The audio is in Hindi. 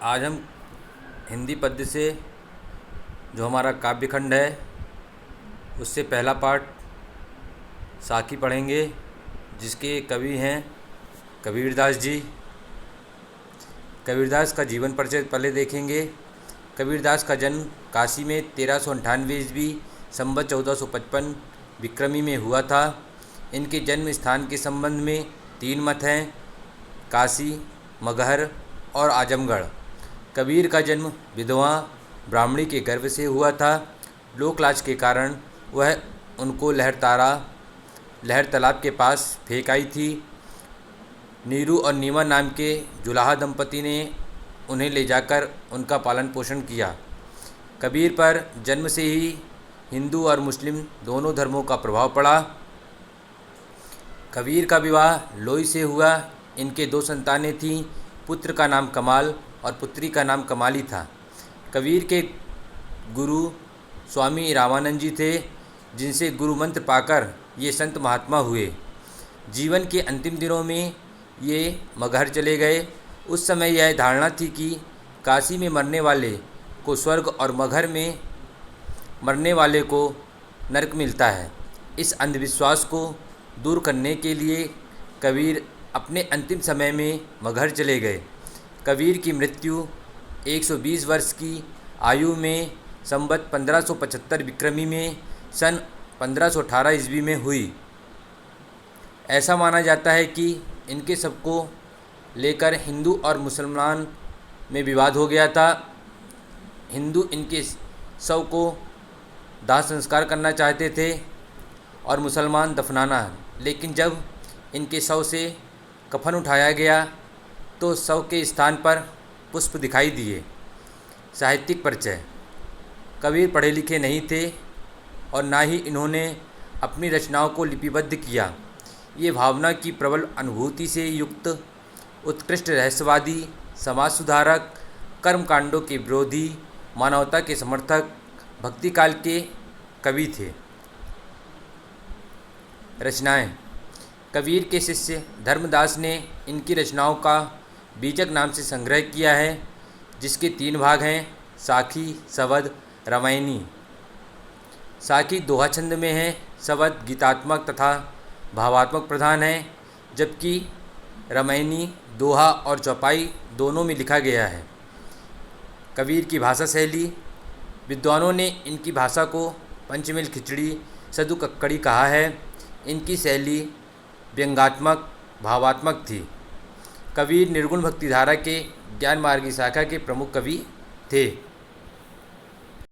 आज हम हिंदी पद्य से जो हमारा काव्य खंड है उससे पहला पाठ साखी पढ़ेंगे, जिसके कवि हैं कबीरदास जी। कबीरदास का जीवन परिचय पहले देखेंगे। कबीरदास का जन्म काशी में 1398 ईस्वी संवत 1455 विक्रमी में हुआ था। इनके जन्म स्थान के संबंध में तीन मत हैं: काशी, मगहर और आजमगढ़। कबीर का जन्म विधवा ब्राह्मणी के गर्भ से हुआ था। लोकलाज के कारण वह उनको लहर तालाब के पास फेंक आई थी। नीरू और नीमा नाम के जुलाहा दंपति ने उन्हें ले जाकर उनका पालन पोषण किया। कबीर पर जन्म से ही हिंदू और मुस्लिम दोनों धर्मों का प्रभाव पड़ा। कबीर का विवाह लोई से हुआ। इनके दो संतानें थीं। पुत्र का नाम कमाल और पुत्री का नाम कमाली था। कबीर के गुरु स्वामी रामानंद जी थे, जिनसे गुरु मंत्र पाकर ये संत महात्मा हुए। जीवन के अंतिम दिनों में ये मगहर चले गए। उस समय यह धारणा थी कि काशी में मरने वाले को स्वर्ग और मगहर में मरने वाले को नरक मिलता है। इस अंधविश्वास को दूर करने के लिए कबीर अपने अंतिम समय में मगहर चले गए। कबीर की मृत्यु 120 वर्ष की आयु में संवत 1575 विक्रमी में सन 1518 ईस्वी में हुई। ऐसा माना जाता है कि इनके शव को लेकर हिंदू और मुसलमान में विवाद हो गया था। हिंदू इनके शव को दाह संस्कार करना चाहते थे और मुसलमान दफनाना। लेकिन जब इनके शव से कफन उठाया गया तो शव के स्थान पर पुष्प दिखाई दिए। साहित्यिक परिचय: कबीर पढ़े लिखे नहीं थे और ना ही इन्होंने अपनी रचनाओं को लिपिबद्ध किया। ये भावना की प्रबल अनुभूति से युक्त उत्कृष्ट रहस्यवादी, समाज सुधारक, कर्मकांडों के विरोधी, मानवता के समर्थक, भक्ति काल के कवि थे। रचनाएं: कबीर के शिष्य धर्मदास ने इनकी रचनाओं का बीजक नाम से संग्रह किया है, जिसके 3 भाग हैं: साखी, सवद, रामायणी। साखी दोहा छंद में है। सवद गीतात्मक तथा भावात्मक प्रधान है, जबकि रामायणी दोहा और चौपाई दोनों में लिखा गया है। कबीर की भाषा शैली: विद्वानों ने इनकी भाषा को पंचमेल खिचड़ी, सदु कक्कड़ी कहा है। इनकी शैली व्यंग्यात्मक, भावात्मक थी। कबीर निर्गुण भक्तिधारा के ज्ञान मार्गी शाखा के प्रमुख कवि थे।